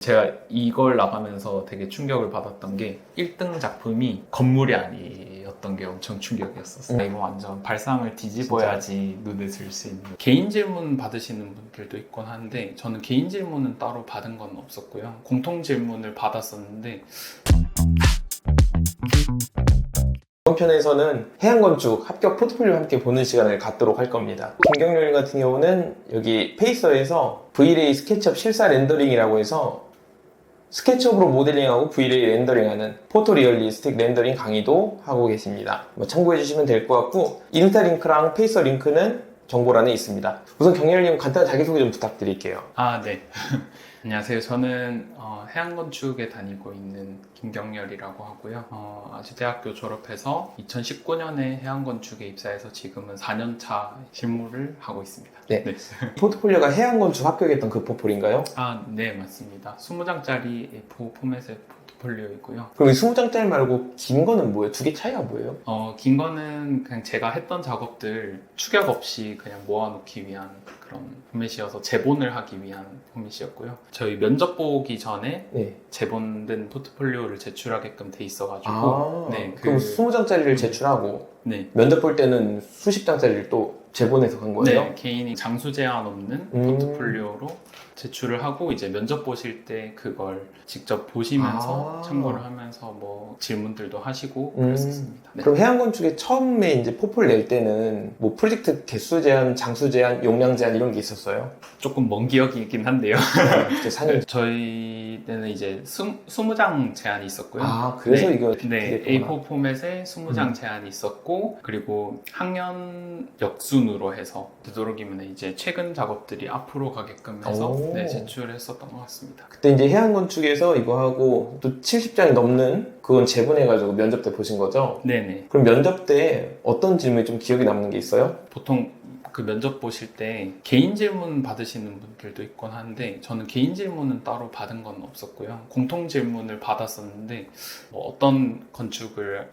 제가 이걸 나가면서 되게 충격을 받았던 게 1등 작품이 건물이 아니었던 게 엄청 충격이었었어요. 이거 완전 발상을 뒤집어야지 눈에 들 수 있는. 개인 질문 받으시는 분들도 있곤 한데 저는 개인 질문은 따로 받은 건 없었고요. 공통 질문을 받았었는데 이번 편에서는 해양건축 합격 포트폴리오 함께 보는 시간을 갖도록 할 겁니다. 김경렬 같은 경우는 여기 페이서에서 V-Ray 스케치업 실사 렌더링이라고 해서 스케치업으로 모델링하고 V-Ray 렌더링하는 포토리얼리스틱 렌더링 강의도 하고 계십니다. 참고해 주시면 될 것 같고 인스타 링크랑 페이서 링크는 정보란에 있습니다. 우선 경렬님 간단한 자기소개 좀 부탁드릴게요. 네. 안녕하세요. 저는 해양건축에 다니고 있는 김경렬이라고 하고요. 아주대학교 졸업해서 2019년에 해양건축에 입사해서 지금은 4년차 실무를 하고 있습니다. 네. 포트폴리오가 해양건축 합격했던 그 포폴인가요? 네, 맞습니다. 20장짜리 A4 포맷의 포트폴리오이고요. 그럼 이 20장짜리 말고 긴 거는 뭐예요? 두 개 차이가 뭐예요? 긴 거는 그냥 제가 했던 작업들 축약 없이 그냥 모아놓기 위한 그런 포맷이어서 재본을 하기 위한 포맷이었고요. 저희 면접 보기 전에 재본된 포트폴리오를 제출하게끔 돼 있어가지고 그럼 20장짜리를 제출하고 면접 볼 때는 수십 장짜리를 또 재본해서 간 거예요? 네, 개인이 장수 제한 없는 포트폴리오로 제출을 하고 이제 면접 보실 때 그걸 직접 보시면서 참고를 하면서 뭐 질문들도 하시고 그랬었습니다. 그럼 해양건축에 처음에 이제 포폴 낼 때는 뭐 프로젝트 개수 제한, 장수 제한, 용량 제한 이런 게 있었어요? 조금 먼 기억이긴 한데요. 저희 때는 이제 20장 제한이 있었고요. 그래서 이거 A4 포맷에 20장 제한이 있었고 그리고 학년 역순으로 해서 되도록이면 이제 최근 작업들이 앞으로 가게끔 해서 제출을 했었던 것 같습니다. 그때 이제 해양건축에서 이거 하고 또 70장이 넘는 그건 재분해가지고 면접 때 보신 거죠? 네네. 그럼 면접 때 어떤 질문이 좀 기억에 남는 게 있어요? 보통 그 면접 보실 때 개인 질문 받으시는 분들도 있곤 한데 저는 개인 질문은 따로 받은 건 없었고요. 공통 질문을 받았었는데 뭐 어떤 건축을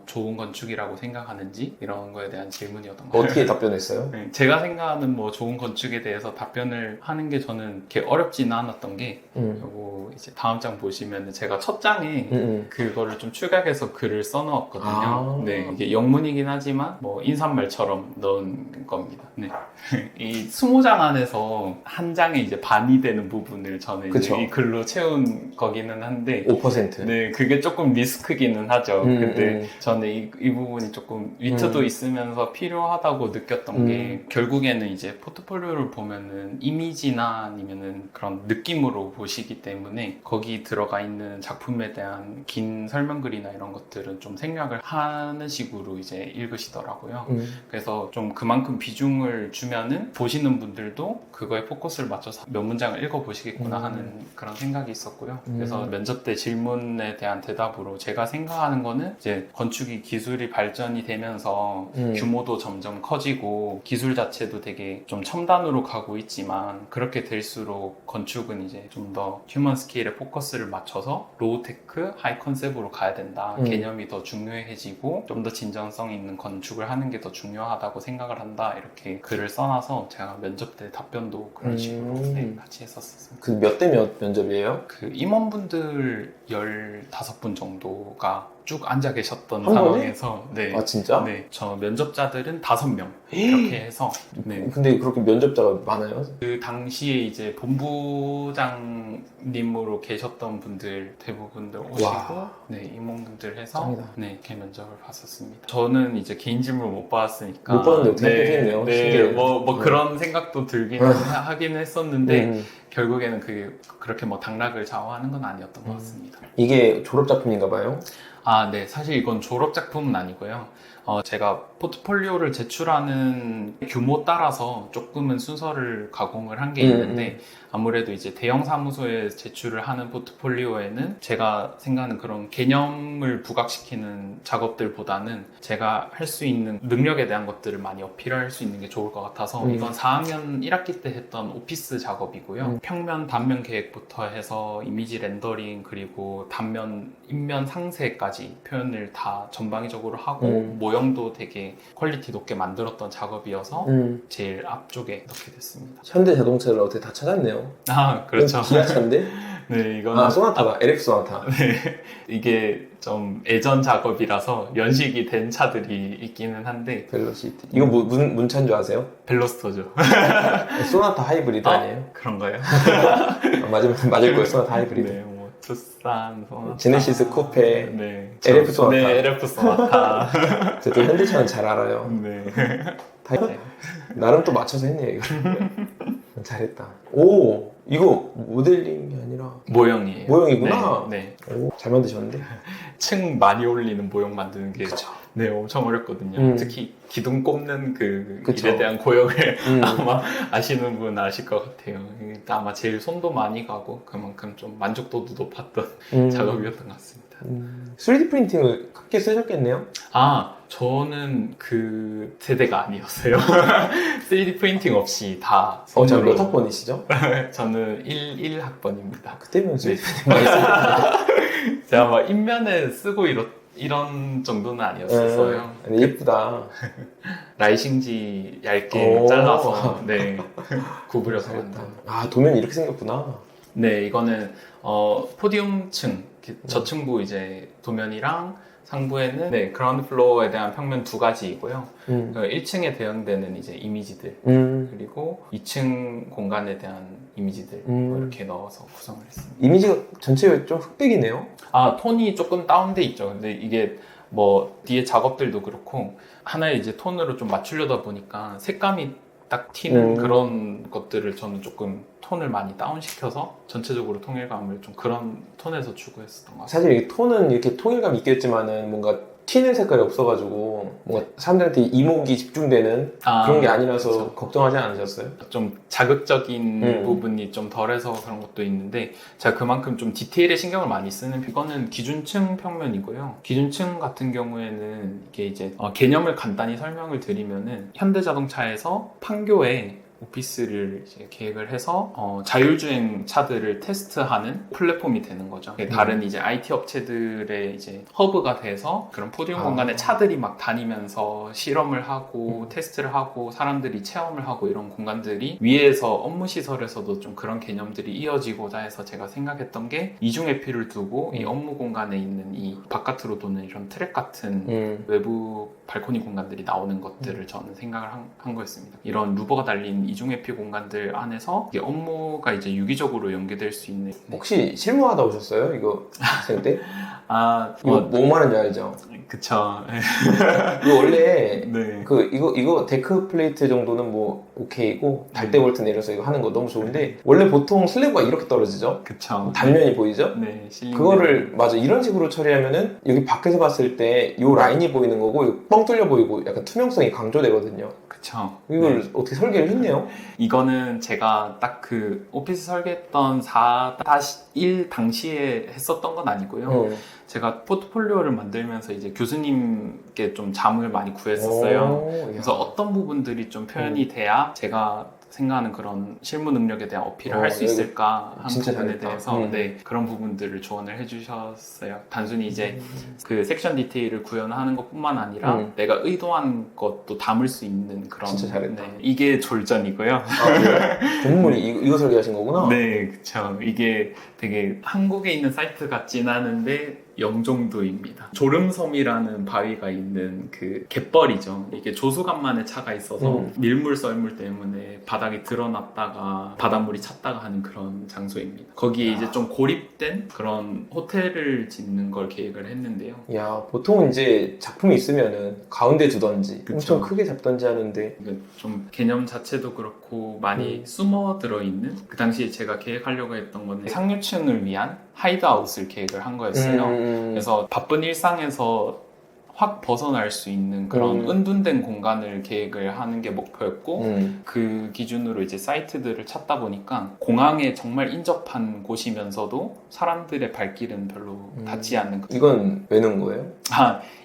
좋은 건축이라고 생각하는지 이런 거에 대한 질문이었던 것 같아요. 어떻게 답변했어요? 제가 생각하는 뭐 좋은 건축에 대해서 답변을 하는 게 저는 이렇게 어렵지는 않았던 게 그리고 이제 다음 장 보시면 제가 첫 장에 그거를 좀 축약해서 글을 써놓았거든요. 이게 영문이긴 하지만 뭐 인사말처럼 넣은 겁니다. 이 20장 안에서 한 장에 이제 반이 되는 부분을 저는 이제 이 글로 채운 거기는 한데 5%. 그게 조금 리스크기는 하죠. 근데 저는 이 부분이 조금 위트도 있으면서 필요하다고 느꼈던 게 결국에는 이제 포트폴리오를 보면은 이미지나 아니면은 그런 느낌으로 보시기 때문에 거기 들어가 있는 작품에 대한 긴 설명글이나 이런 것들은 좀 생략을 하는 식으로 이제 읽으시더라고요. 그래서 좀 그만큼 비중을 주면은 보시는 분들도 그거에 포커스를 맞춰서 몇 문장을 읽어보시겠구나 하는 그런 생각이 있었고요. 그래서 면접 때 질문에 대한 대답으로 제가 생각하는 거는 이제 건축이 기술이 발전이 되면서 규모도 점점 커지고 기술 자체도 되게 좀 첨단으로 가고 있지만 그렇게 될수록 건축은 이제 좀 더 휴먼 스케일에 포커스를 맞춰서 로우테크, 하이 컨셉으로 가야 된다. 개념이 더 중요해지고 좀 더 진정성 있는 건축을 하는 게 더 중요하다고 생각을 한다. 이렇게 글을 써놔서 제가 면접 때 답변도 그런 식으로 같이 했었습니다. 그 몇 대 몇 면접이에요? 그 임원분들 15분 정도가 쭉 앉아 계셨던 상황에서 진짜? 저 면접자들은 5명 이렇게 해서 근데 그렇게 면접자가 많아요? 그 당시에 이제 본부장님으로 계셨던 분들 대부분들 오시고 임원분들 해서 이렇게 면접을 봤었습니다. 저는 이제 개인 질문을 못 받았으니까 못 받는데 어떻게 했네요. 뭐 그런 생각도 들긴 하긴 했었는데 결국에는 그렇게 뭐 당락을 좌우하는 건 아니었던 것 같습니다. 이게 졸업작품인가 봐요? 네. 사실 이건 졸업작품은 아니고요. 제가 포트폴리오를 제출하는 규모 따라서 조금은 순서를 가공을 한 게 있는데 아무래도 이제 대형 사무소에 제출을 하는 포트폴리오에는 제가 생각하는 그런 개념을 부각시키는 작업들보다는 제가 할 수 있는 능력에 대한 것들을 많이 어필할 수 있는 게 좋을 것 같아서 이건 4학년 1학기 때 했던 오피스 작업이고요. 평면, 단면 계획부터 해서 이미지 렌더링 그리고 단면, 인면 상세까지 표현을 다 전방위적으로 하고 모형도 되게 퀄리티 높게 만들었던 작업이어서 제일 앞쪽에 넣게 됐습니다. 현대자동차를 어떻게 다 찾았네요. 그렇죠. 기아차인데? 네, 이거는 소나타다. LF 소나타. 네, 이게 좀 예전 작업이라서 연식이 된 차들이 있기는 한데 벨로시티. 이거 뭔 차인 줄 아세요? 벨로스터죠. 소나타 하이브리드 아니에요? 그런가요? 맞을 거예요. 소나타 하이브리드. 네, 뭐 투싼, 소나타, 제네시스 쿠페, 네, LF 소나타. 네, LF 소나타. 저도 현대차는 잘 알아요. 네. 나름 또 맞춰서 했네요, 이거. 잘했다. 오, 이거 모델링이 아니라 모형이에요. 모형이구나. 네. 오, 잘 만드셨는데? 층 많이 올리는 모형 만드는 게 그쵸. 네, 엄청 어렵거든요. 특히 기둥 꼽는 그쵸. 일에 대한 고역을 아마 아시는 분 아실 것 같아요. 일단 아마 제일 손도 많이 가고 그만큼 좀 만족도도 높았던 작업이었던 것 같습니다. 3D 프린팅을 크게 쓰셨겠네요? 저는 그 세대가 아니었어요. 3D 프린팅 없이 다 자, 손으로. 몇 학번이시죠? 저는 11학번입니다. 그때면 3D 프린팅 많이 쓰셨는데. 제가 막 인면에 쓰고 이런 정도는 아니었어요. 근데 예쁘다. 라이싱지 얇게 잘라서 네 구부려서 만든. 도면이 이렇게 생겼구나. 네, 이거는 포디움층 저층부 이제 도면이랑 상부에는 네 그라운드 플로어에 대한 평면 두 가지이고요. 1층에 대응되는 이제 이미지들 그리고 2층 공간에 대한 이미지들 뭐 이렇게 넣어서 구성을 했습니다. 이미지가 전체가 좀 흑백이네요. 톤이 조금 다운돼 있죠. 근데 이게 뭐 뒤에 작업들도 그렇고 하나의 이제 톤으로 좀 맞추려다 보니까 색감이 딱 튀는 그런 것들을 저는 조금 톤을 많이 다운시켜서 전체적으로 통일감을 좀 그런 톤에서 추구했었던 것 같아요. 사실 이 톤은 이렇게 통일감 있겠지만은 뭔가 튀는 색깔이 없어가지고 뭔가 사람들한테 이목이 집중되는 그런 게 아니라서 그렇죠. 걱정하지 않으셨어요? 좀 자극적인 부분이 좀 덜해서 그런 것도 있는데 제가 그만큼 좀 디테일에 신경을 많이 쓰는 이거는 기준층 평면이고요. 기준층 같은 경우에는 이게 이제 개념을 간단히 설명을 드리면은 현대자동차에서 판교에 오피스를 이제 계획을 해서 자율주행 차들을 테스트하는 플랫폼이 되는 거죠. 다른 이제 IT 업체들의 이제 허브가 돼서 그런 포디움 공간에 차들이 막 다니면서 실험을 하고 테스트를 하고 사람들이 체험을 하고 이런 공간들이 위에서 업무 시설에서도 좀 그런 개념들이 이어지고자 해서 제가 생각했던 게 이중회피를 두고 이 업무 공간에 있는 이 바깥으로 도는 이런 트랙 같은 외부 발코니 공간들이 나오는 것들을 저는 생각을 한 거였습니다. 이런 루버가 달린 이중회피 공간들 안에서 이게 업무가 이제 유기적으로 연계될 수 있는. 혹시 실무하다 오셨어요? 이거 학생 때? 이거 뭐 말하는지 알죠? 그쵸. 이거 원래 네. 이거 데크 플레이트 정도는 뭐 오케이고 달대 볼트 내려서 이거 하는 거 너무 좋은데 원래 보통 슬래브가 이렇게 떨어지죠? 그쵸. 단면이 보이죠? 네. 그거를 맞아 이런 식으로 처리하면은 여기 밖에서 봤을 때 이 라인이 보이는 거고 이거 뻥 뚫려 보이고 약간 투명성이 강조되거든요. 그쵸. 이걸 어떻게 설계를 했네요? 이거는 제가 딱 그 오피스 설계했던 4-1 당시에 했었던 건 아니고요. 제가 포트폴리오를 만들면서 이제 교수님께 좀 자문을 많이 구했었어요. 그래서 어떤 부분들이 좀 표현이 돼야 제가 생각하는 그런 실무 능력에 대한 어필을 할 수 있을까 하는 부분에 대해서 네, 그런 부분들을 조언을 해주셨어요. 단순히 이제 그 섹션 디테일을 구현하는 것뿐만 아니라 내가 의도한 것도 담을 수 있는 그런. 진짜 잘했다. 네, 이게 졸전이고요. 전문이 이거 설계하신 거구나? 네, 그쵸. 이게 되게 한국에 있는 사이트 같진 않은데 영종도입니다. 조름섬이라는 바위가 있는 그 갯벌이죠. 이게 조수간만의 차가 있어서 밀물 썰물 때문에 바닥이 드러났다가 바닷물이 찼다가 하는 그런 장소입니다. 거기에 이제 좀 고립된 그런 호텔을 짓는 걸 계획을 했는데요. 야, 보통은 이제 작품이 있으면은 가운데 두던지 그쵸. 엄청 크게 잡던지 하는데 좀 개념 자체도 그렇고 많이 숨어 들어있는 그 당시에 제가 계획하려고 했던 건 상류층을 위한 하이드아웃을 계획을 한 거였어요. 그래서 바쁜 일상에서 확 벗어날 수 있는 그런 은둔된 공간을 계획을 하는 게 목표였고 그 기준으로 이제 사이트들을 찾다 보니까 공항에 정말 인접한 곳이면서도 사람들의 발길은 별로 닿지 않는 이건 왜 넣은 거예요?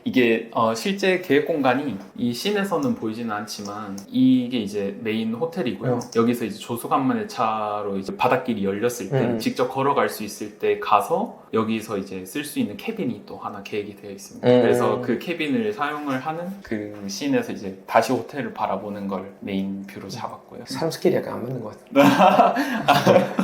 이게 실제 계획 공간이 이 씬에서는 보이지는 않지만 이게 이제 메인 호텔이고요. 여기서 이제 조수간만의 차로 이제 바닷길이 열렸을 때 직접 걸어갈 수 있을 때 가서 여기서 이제 쓸 수 있는 캐빈이 또 하나 계획이 되어 있습니다. 그래서 그 캐빈을 사용을 하는 그 씬에서 이제 다시 호텔을 바라보는 걸 메인 뷰로 잡았고요. 사람 스케일이 약간 안 맞는 것 같아.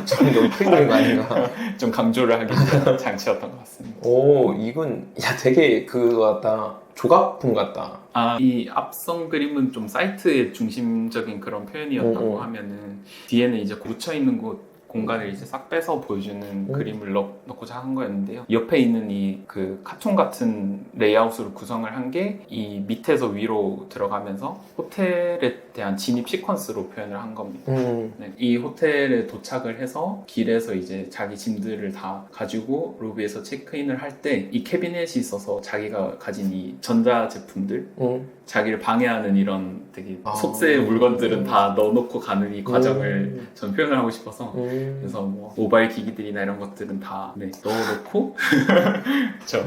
좀 너무 크게 그린 거 아닌가? 좀 강조를 하기 위한 장치였던 것 같습니다. 오, 이건 야 되게 그거 같다. 조각품 같다. 이 앞선 그림은 좀 사이트의 중심적인 그런 표현이었다고 하면은 뒤에는 이제 묻혀 있는 곳 공간을 이제 싹 빼서 보여주는 그림을 넣고자 한 거였는데요. 옆에 있는 이 그 카툰 같은 레이아웃으로 구성을 한 게 이 밑에서 위로 들어가면서 호텔에 대한 진입 시퀀스로 표현을 한 겁니다. 네, 이 호텔에 도착을 해서 길에서 이제 자기 짐들을 다 가지고 로비에서 체크인을 할 때 이 캐비넷이 있어서 자기가 가진 이 전자 제품들 자기를 방해하는 이런 되게 속세의 물건들은 다 넣어놓고 가는 이 과정을 전 표현을 하고 싶어서 그래서 뭐 모바일 기기들이나 이런 것들은 다 넣어놓고 저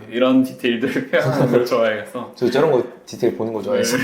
이런 디테일들을 표현하는 걸 좋아해서 저 저런 거 디테일 보는 거 좋아해서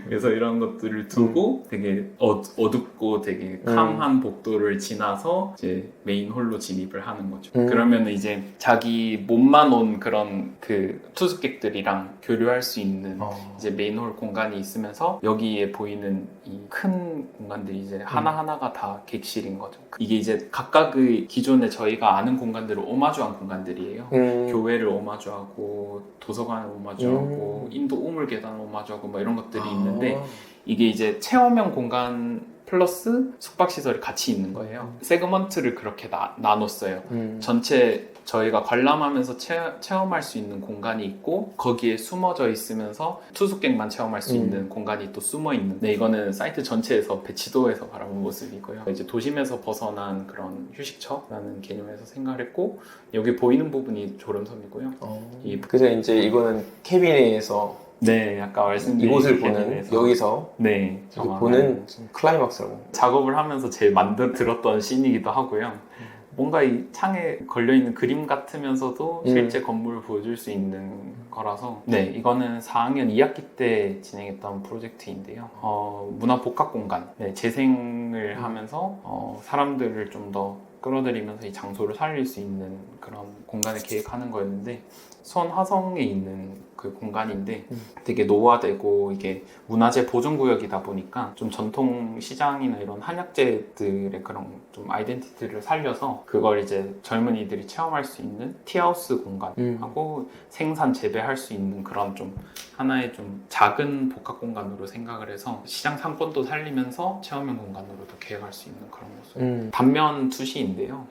그래서 이런 것들을 두고 되게 어둡고 되게 캄한 복도를 지나서 이제 메인 홀로 진입을 하는 거죠. 그러면 이제 자기 몸만 온 그런 그 투숙객들이랑 교류할 수 있는 이제 메인 홀 공간이 있으면서 여기에 보이는 이 큰 공간들이 이제 하나하나가 다 객실인 거죠. 이게 이제 각각의 기존에 저희가 아는 공간들을 오마주한 공간들이에요. 교회를 오마주하고 도서관을 오마주하고 인도 우물계단을 오마주하고 뭐 이런 것들이 있는데 이게 이제 체험형 공간 플러스 숙박시설이 같이 있는 거예요. 세그먼트를 그렇게 나눴어요. 전체 저희가 관람하면서 체험할 수 있는 공간이 있고 거기에 숨어져 있으면서 투숙객만 체험할 수 있는 공간이 또 숨어 있는. 네, 이거는 사이트 전체에서 배치도에서 바라본 모습이고요. 이제 도심에서 벗어난 그런 휴식처라는 개념에서 생각을 했고 여기 보이는 부분이 졸음섬이고요. 그래서 이제 이거는 캐비넷에서 네, 아까 말씀드린 이곳을 보는 여기서 네, 보는 클라이막스라고. 작업을 하면서 제일 들었던 씬이기도 하고요. 뭔가 이 창에 걸려있는 그림 같으면서도 실제 건물을 보여줄 수 있는 거라서 네, 이거는 4학년 2학기 때 진행했던 프로젝트인데요. 문화 복합 공간, 네, 재생을 하면서 사람들을 좀 더 끌어들이면서 이 장소를 살릴 수 있는 그런 공간을 계획하는 거였는데 수원 화성에 있는 그 공간인데 되게 노화되고 이게 문화재 보존구역이다 보니까 좀 전통 시장이나 이런 한약재들의 그런 좀 아이덴티티를 살려서 그걸 이제 젊은이들이 체험할 수 있는 티하우스 공간하고 생산 재배할 수 있는 그런 좀 하나의 좀 작은 복합 공간으로 생각을 해서 시장 상권도 살리면서 체험형 공간으로도 계획할 수 있는 그런 모습. 단면 투시인데요.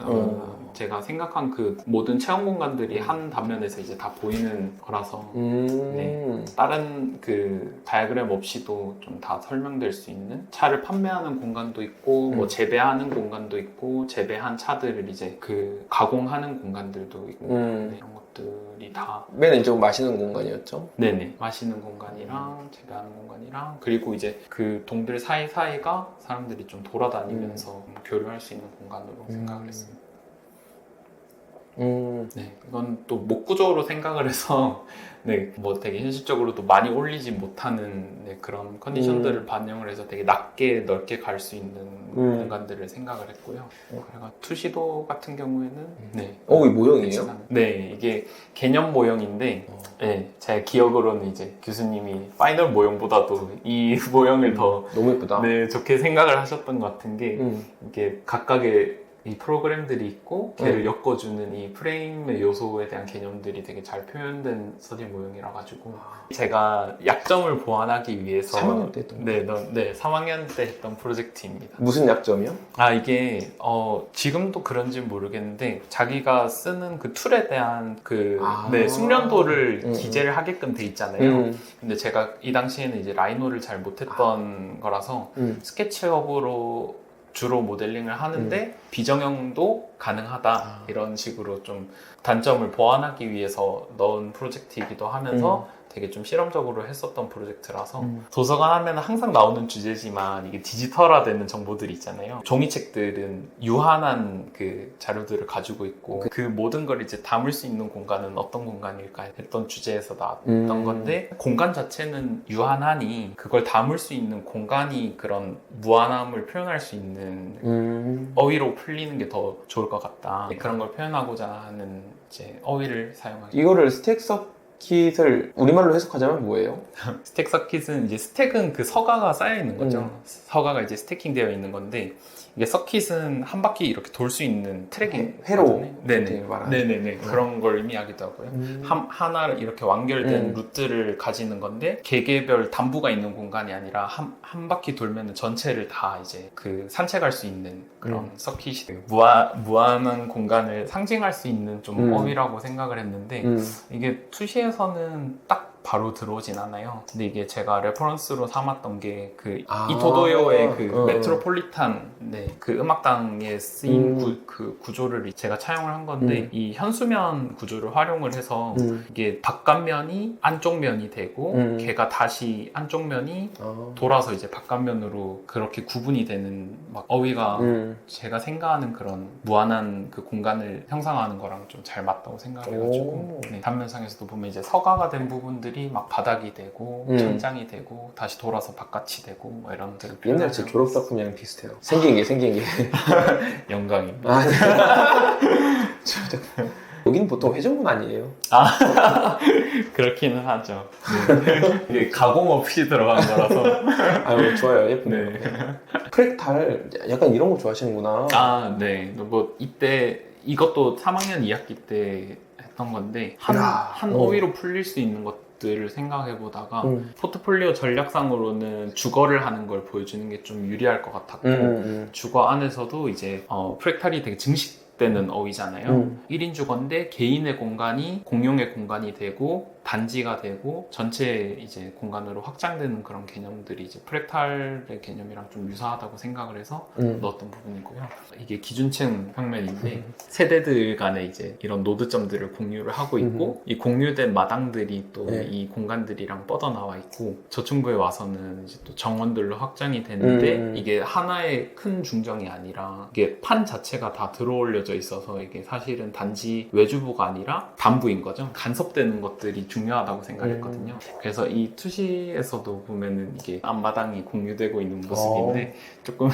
제가 생각한 그 모든 체험 공간들이 한 단면에서 이제 다 보이는 거라서 네, 다른 그 다이어그램 없이도 좀 다 설명될 수 있는 차를 판매하는 공간도 있고 뭐 재배하는 공간도 있고 재배한 차들을 이제 그 가공하는 공간들도 있고 네, 이런 것들이 다 맨 왼쪽은 마시는 공간이었죠? 네네, 마시는 공간이랑 재배하는 공간이랑 그리고 이제 그 동들 사이사이가 사람들이 좀 돌아다니면서 교류할 수 있는 공간으로 생각을 했습니다. 네, 이건 또 목구조로 생각을 해서 네, 뭐 되게 현실적으로도 많이 올리지 못하는 네, 그런 컨디션들을 반영을 해서 되게 낮게 넓게 갈 수 있는 공간들을 생각을 했고요. 그래가 투시도 같은 경우에는 네, 이 모형이에요? 네, 이게 개념 모형인데 네, 제 기억으로는 이제 교수님이 파이널 모형보다도 이 모형을 더 너무 예쁘다. 네, 좋게 생각을 하셨던 것 같은 게 이게 각각의 이 프로그램들이 있고 걔를 엮어주는 이 프레임의 요소에 대한 개념들이 되게 잘 표현된 스터디 모형이라 가지고 제가 약점을 보완하기 위해서 3학년 때 했던 네, 3학년 때 했던 프로젝트입니다. 무슨 약점이요? 이게 지금도 그런지는 모르겠는데 자기가 쓰는 그 툴에 대한 그 네, 숙련도를 기재를 하게끔 돼 있잖아요. 근데 제가 이 당시에는 이제 라이노를 잘 못했던 거라서 스케치업으로 주로 모델링을 하는데 비정형도 가능하다 이런 식으로 좀 단점을 보완하기 위해서 넣은 프로젝트이기도 하면서 되게 좀 실험적으로 했었던 프로젝트라서 도서관 하면 항상 나오는 주제지만 이게 디지털화되는 정보들이 있잖아요. 종이책들은 유한한 그 자료들을 가지고 있고 그 모든 걸 이제 담을 수 있는 공간은 어떤 공간일까 했던 주제에서 나왔던 건데 공간 자체는 유한하니 그걸 담을 수 있는 공간이 그런 무한함을 표현할 수 있는 어휘로 풀리는 게 더 좋을 것 같다. 그런 걸 표현하고자 하는 이제 어휘를 사용하기. 이거를 스택스업 서킷을 우리말로 해석하자면 뭐예요? 스택 서킷은 이제 스택은 그 서가가 쌓여 있는 거죠. 음. 서가가 이제 스태킹 되어 있는 건데 이게 서킷은 한 바퀴 이렇게 돌 수 있는 트랙이 회로 네네 말하는. 네네네 그런 걸 의미하기도 하고요. 하나를 이렇게 완결된 루트를 가지는 건데 개개별 단부가 있는 공간이 아니라 한 바퀴 돌면 전체를 다 이제 그 산책할 수 있는 그런 서킷이 무한한 공간을 상징할 수 있는 좀 어휘라고 생각을 했는데 이게 투시에서는 딱 바로 들어오진 않아요. 근데 이게 제가 레퍼런스로 삼았던 게 그 이토도요의 그 메트로폴리탄 그 음악당에 쓰인 그 구조를 제가 차용을 한 건데 이 현수면 구조를 활용을 해서 이게 바깥면이 안쪽 면이 되고 걔가 다시 안쪽 면이 돌아서 이제 바깥면으로 그렇게 구분이 되는 막 어휘가 제가 생각하는 그런 무한한 그 공간을 형상화하는 거랑 좀 잘 맞다고 생각해가지고 단면상에서도 보면 이제 서가가 된 부분들이 막 바닥이 되고 천장이 되고 다시 돌아서 바깥이 되고 뭐 이런 되게 옛날 제 졸업작품이랑 비슷해요. 생긴 게 영광입니다. 여기는 보통 회전문 아니에요? 그렇기는 하죠. 이게 가공 없이 들어간 거라서 아유 좋아요. 예쁘네요. 네. 프랙탈 약간 이런 거 좋아하시는구나. 네. 뭐 이때 이것도 3학년 2학기 때 했던 건데 한 어휘로 풀릴 수 있는 것들을 생각해 보다가 포트폴리오 전략상으로는 주거를 하는 걸 보여주는 게 좀 유리할 것 같았고 주거 안에서도 이제 프랙탈이 되게 증식되는 어휘잖아요. 1인 주거인데 개인의 공간이 공용의 공간이 되고 단지가 되고 전체 이제 공간으로 확장되는 그런 개념들이 이제 프랙탈의 개념이랑 좀 유사하다고 생각을 해서 넣었던 부분이고요. 이게 기준층 평면인데 세대들 간에 이제 이런 노드점들을 공유를 하고 있고 이 공유된 마당들이 또 이 공간들이랑 뻗어나와 있고 저층부에 와서는 이제 또 정원들로 확장이 되는데 이게 하나의 큰 중정이 아니라 이게 판 자체가 다 들어올려져 있어서 이게 사실은 단지 외주부가 아니라 단부인 거죠. 간섭되는 것들이 중요하다고 생각했거든요. 그래서 이 투시에서도 보면은 이게 앞마당이 공유되고 있는 모습인데 조금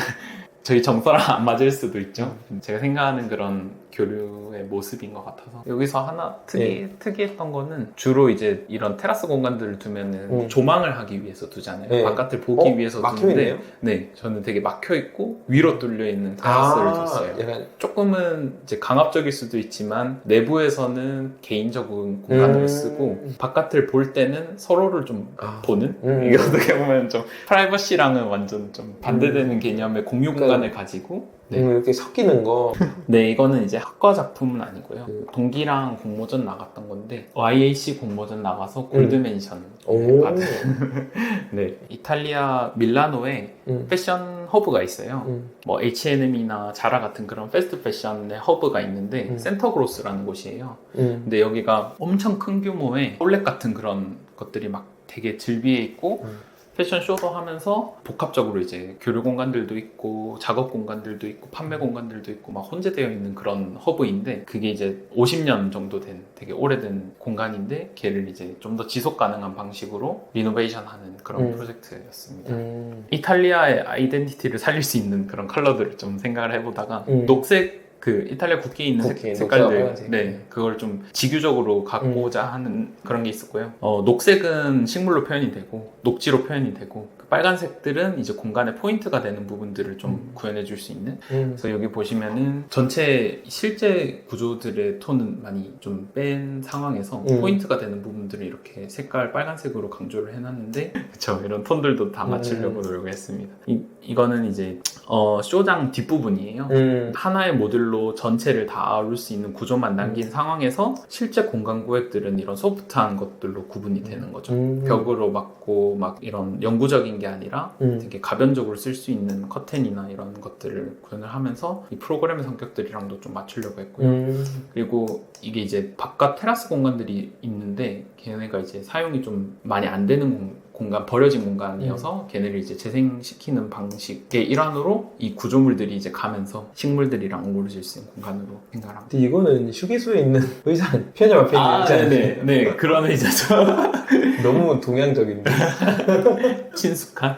저희 정서랑 안 맞을 수도 있죠. 제가 생각하는 그런 교류의 모습인 것 같아서 여기서 하나 특이했던 거는 주로 이제 이런 테라스 공간들을 두면은 조망을 하기 위해서 두잖아요. 바깥을 보기 위해서 두는데 네, 저는 되게 막혀 있고 위로 뚫려 있는 테라스를 뒀어요. 약간 조금은 이제 강압적일 수도 있지만 내부에서는 개인적인 공간을 쓰고 바깥을 볼 때는 서로를 좀 보는 이게 어떻게 보면 좀 프라이버시랑은 완전 좀 반대되는 개념의 공유 공간을 가지고 이렇게 섞이는 거. 네, 이거는 이제 학과 작품은 아니고요. 그 동기랑 공모전 나갔던 건데 YAC 공모전 나가서 골드멘션 받은. 네, 이탈리아 밀라노에 패션 허브가 있어요. 뭐 H&M이나 자라 같은 그런 패스트 패션의 허브가 있는데 센터그로스라는 곳이에요. 근데 여기가 엄청 큰 규모의 아울렛 같은 그런 것들이 막 되게 즐비해 있고 패션쇼도 하면서 복합적으로 이제 교류 공간들도 있고 작업 공간들도 있고 판매 공간들도 있고 막 혼재되어 있는 그런 허브인데 그게 이제 50년 정도 된 되게 오래된 공간인데 걔를 이제 좀 더 지속 가능한 방식으로 리노베이션 하는 그런 프로젝트였습니다. 이탈리아의 아이덴티티를 살릴 수 있는 그런 컬러들을 좀 생각을 해보다가 녹색 그 이탈리아 국기에 있는 색깔들 그걸 좀 지규적으로 갖고자 하는 그런 게 있었고요. 녹색은 식물로 표현이 되고 녹지로 표현이 되고 그 빨간색들은 이제 공간의 포인트가 되는 부분들을 좀 구현해 줄 수 있는 그래서 여기 보시면은 전체 실제 구조들의 톤은 많이 좀 뺀 상황에서 포인트가 되는 부분들을 이렇게 색깔 빨간색으로 강조를 해놨는데 그쵸 이런 톤들도 다 맞추려고 노력했습니다. 이거는 이제 쇼장 뒷부분이에요. 하나의 모듈로 전체를 다 아울 수 있는 구조만 남긴 상황에서 실제 공간 구획들은 이런 소프트한 것들로 구분이 되는 거죠. 벽으로 막고 막 이런 영구적인 게 아니라 되게 가변적으로 쓸 수 있는 커튼이나 이런 것들을 구현을 하면서 이 프로그램의 성격들이랑도 좀 맞추려고 했고요. 그리고 이게 이제 바깥 테라스 공간들이 있는데 걔네가 이제 사용이 좀 많이 안 되는 공간, 버려진 공간이어서 걔네를 이제 재생시키는 방식의 일환으로 이 구조물들이 이제 가면서 식물들이랑 어우러질 수 있는 공간으로 생각을 합니다. 근데 이거는 휴게소에 있는 의자 편의점 앞에 있는 의자 네, 그런 의자죠. 너무 동양적인데 친숙한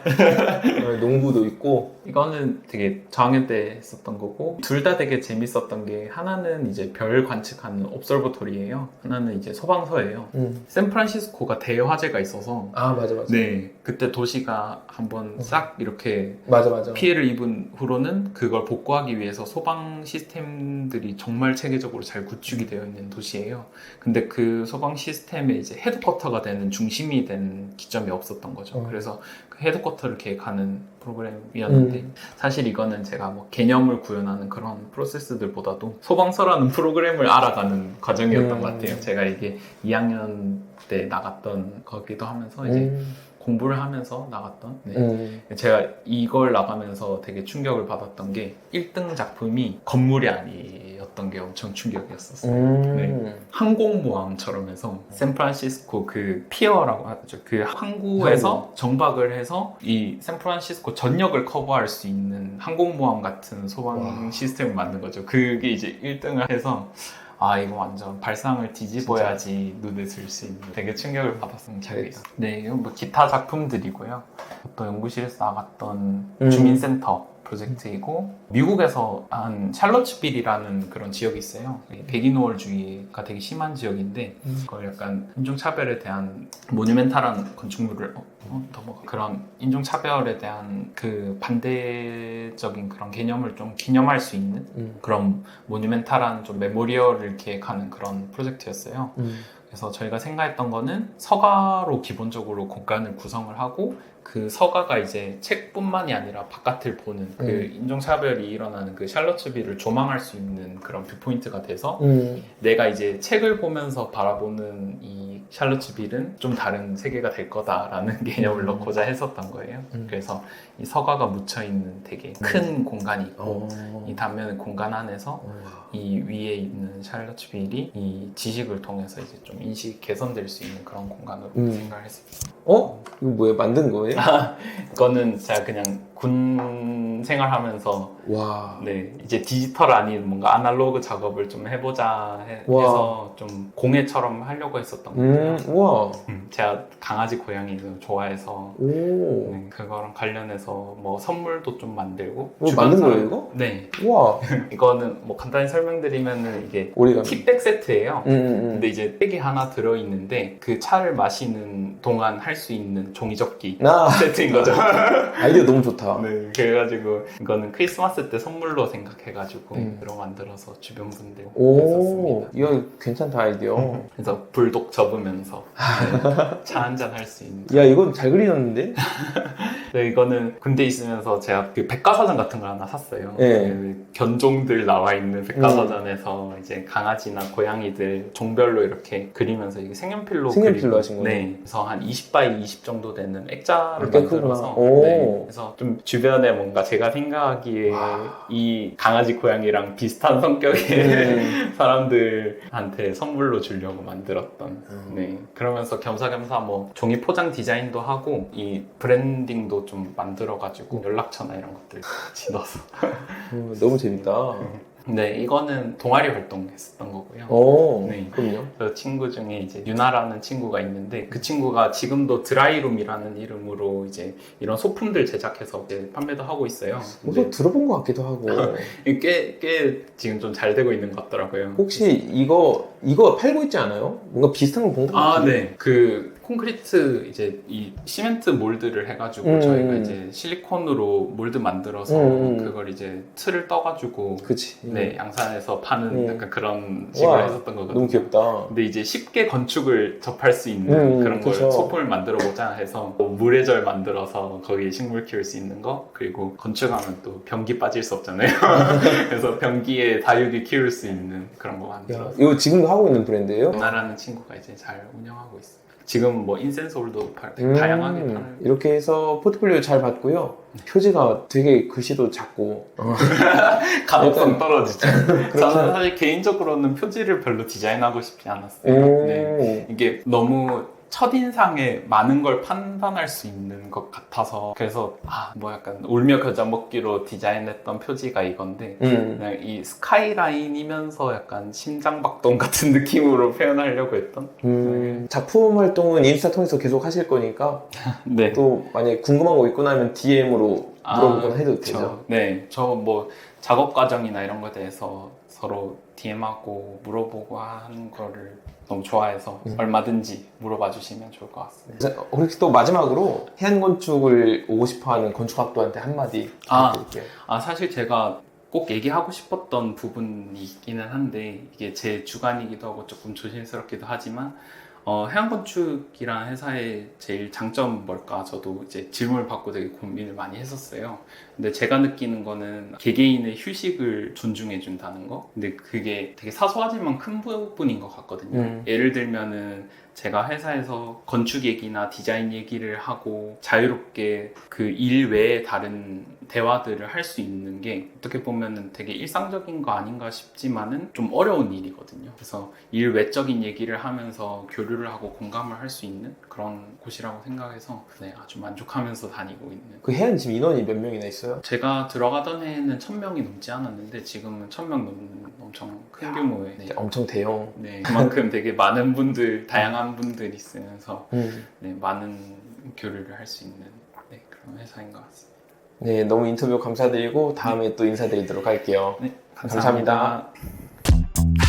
농구도 있고 이거는 되게 저학년 때 했었던 거고 둘 다 되게 재밌었던 게 하나는 이제 별 관측하는 옵서버토리예요. 하나는 이제 소방서예요. 샌프란시스코가 대화재가 있어서 아 맞아. 네, 그때 도시가 한번 싹 이렇게 맞아. 피해를 입은 후로는 그걸 복구하기 위해서 소방 시스템들이 정말 체계적으로 잘 구축이 되어 있는 도시예요. 근데 그 소방 시스템의 이제 헤드쿼터가 되는 중심이 된 기점이 없었던 거죠. 그래서 그 헤드쿼터를 계획하는 프로그램이었는데 사실 이거는 제가 뭐 개념을 구현하는 그런 프로세스들보다도 소방서라는 프로그램을 알아가는 과정이었던 것 같아요. 제가 이게 2학년 때 나갔던 거기도 하면서 이제 공부를 하면서 나갔던 제가 이걸 나가면서 되게 충격을 받았던 게 1등 작품이 건물이 아니었던 게 엄청 충격이었었어요. 네. 항공모함처럼 해서 샌프란시스코 그 피어라고 하죠. 그 항구에서 정박을 해서 이 샌프란시스코 전역을 커버할 수 있는 항공모함 같은 소방 시스템을 만든 거죠. 그게 이제 1등을 해서 아 이거 완전 발상을 뒤집어야지 눈에 들 수 있는 되게 충격을 받았던 기억이 있어요. 네, 이건 뭐 기타 작품들이고요. 또 연구실에서 나갔던 주민센터 프로젝트이고 미국에서 한 샬럿츠빌이라는 그런 지역이 있어요. 백인우월주의가 되게 심한 지역인데 그걸 약간 인종차별에 대한 모뉴멘탈한 건축물을 넘어가 그런 인종차별에 대한 그 반대적인 그런 개념을 좀 기념할 수 있는 그런 모뉴멘탈한 좀 메모리얼을 기획하는 그런 프로젝트였어요. 그래서 저희가 생각했던 거는 서가로 기본적으로 공간을 구성을 하고 그 서가가 이제 책뿐만이 아니라 바깥을 보는 그 인종차별이 일어나는 그 샬럿츠빌을 조망할 수 있는 그런 뷰포인트가 돼서 내가 이제 책을 보면서 바라보는 이 샬럿츠빌은 좀 다른 세계가 될 거다라는 개념을 넣고자 했었던 거예요. 그래서 이 서가가 묻혀있는 되게 큰 공간이 있고 이 단면의 공간 안에서 이 위에 있는 샬럿츠빌이 이 지식을 통해서 이제 좀 인식이 개선될 수 있는 그런 공간으로 생각을 했습니다. 이거 뭐예요? 만든 거예요? 이거는 제가 그냥 군 생활하면서 와. 네 이제 디지털 아닌 뭔가 아날로그 작업을 좀 해보자 해서 좀 공예처럼 하려고 했었던 거예요. 우와. 제가 강아지 고양이 좋아해서 네, 그거랑 관련해서 뭐 선물도 좀 만들고 만든 거예요 이거? 네. 우와. 이거는 뭐 간단히 설명드리면은 이게 오리가미. 킥백 세트예요. 근데 이제 백이 하나 들어있는데 그 차를 마시는 동안 할 수 있는 종이접기 세트인 거죠. 아이디어 너무 좋다. 네, 그래가지고 이거는 크리스마스 때 선물로 생각해가지고 그런 만들어서 주변 분들 했었습니다. 이거 괜찮다 아이디어. 그래서 불독 접으면서 차 한잔 할 수 있는. 야 이건 잘 그리셨는데? 네, 이거는 군대 있으면서 제가 그 백과사전 같은 걸 하나 샀어요. 네. 그 견종들 나와 있는 백과사전에서 이제 강아지나 고양이들 종별로 이렇게 그리면서 이게 색연필로 그리고, 하신 거예요? 네, 그래서 한 20x 20 정도 되는 액자를 꽤 만들어서 크구나. 네, 그래서 좀 주변에 뭔가 제가 생각하기에 이 강아지 고양이랑 비슷한 성격의 사람들한테 선물로 주려고 만들었던 네, 그러면서 겸사겸사 뭐 종이 포장 디자인도 하고 이 브랜딩도 좀 만들어가지고 연락처나 이런 것들 같이 넣어서 너무 재밌다. 네, 이거는 동아리 활동했었던 거고요. 네. 그럼요. 저 친구 중에 이제 유나라는 친구가 있는데 그 친구가 지금도 드라이룸이라는 이름으로 이제 이런 소품들 제작해서 이제 판매도 하고 있어요. 또 들어본 것 같기도 하고. 꽤 지금 좀 잘 되고 있는 것 같더라고요. 혹시 이거 팔고 있지 않아요? 뭔가 비슷한 거 본 것 같아요. 네. 그 콘크리트 이제 이 시멘트 몰드를 해가지고 저희가 이제 실리콘으로 몰드 만들어서 그걸 이제 틀을 떠가지고 그치. 네, 양산에서 파는 약간 그런 식으로 했었던 거거든요. 너무 귀엽다. 근데 이제 쉽게 건축을 접할 수 있는 그런 걸 그쵸. 소품을 만들어 보자 해서 뭐 물의 절 만들어서 거기에 식물 키울 수 있는 거, 그리고 건축하면 또 변기 빠질 수 없잖아요. 그래서 변기에 다육이 키울 수 있는 그런 거 만들어서. 이거 지금도 하고 있는 브랜드예요? 나라는 친구가 이제 잘 운영하고 있어요. 지금 뭐 인센솔도 되게 다양하게 팔아요. 이렇게 해서 포트폴리오 잘 받고요. 표지가 되게 글씨도 작고 가독성 떨어지죠. 저는 사실 개인적으로는 표지를 별로 디자인하고 싶지 않았어요. 네. 이게 너무 첫인상에 많은 걸 판단할 수 있는 것 같아서 그래서 뭐 약간 울며 겨자 먹기로 디자인했던 표지가 이건데 그냥 이 스카이라인이면서 약간 심장박동 같은 느낌으로 표현하려고 했던 작품 활동은 인스타 통해서 계속 하실 거니까 네. 또 만약에 궁금한 거 있거나 하면 DM으로 물어보거나 해도 되죠? 네, 저 뭐 작업 과정이나 이런 거에 대해서 서로 DM하고 물어보고 하는 거를 너무 좋아해서 얼마든지 물어봐 주시면 좋을 것 같습니다. 혹시 또 마지막으로 해안 건축을 오고 싶어하는 건축학도한테 한마디 부탁드릴게요. 사실 제가 꼭 얘기하고 싶었던 부분이 있기는 한데 이게 제 주관이기도 하고 조금 조심스럽기도 하지만 해양건축이라는 회사의 제일 장점 뭘까? 저도 이제 질문을 받고 되게 고민을 많이 했었어요. 근데 제가 느끼는 거는 개개인의 휴식을 존중해 준다는 거. 근데 그게 되게 사소하지만 큰 부분인 것 같거든요. 예를 들면은 제가 회사에서 건축 얘기나 디자인 얘기를 하고 자유롭게 그 일 외에 다른 대화들을 할 수 있는 게 어떻게 보면은 되게 일상적인 거 아닌가 싶지만은 좀 어려운 일이거든요. 그래서 일 외적인 얘기를 하면서 교류를 하고 공감을 할 수 있는 그런 곳이라고 생각해서 네, 아주 만족하면서 다니고 있는. 그 해안 지금 인원이 몇 명이나 있어요? 제가 들어가던 해에는 1000명이 넘지 않았는데 지금은 1000명 넘는 엄청 큰 규모의 엄청 대형. 네, 그만큼 되게 많은 분들, 다양한 분들이 있으면서 네, 많은 교류를 할 수 있는 네, 그런 회사인 것 같습니다. 네, 너무 인터뷰 감사드리고 다음에 또 인사드리도록 할게요. 네, 감사합니다. 감사합니다.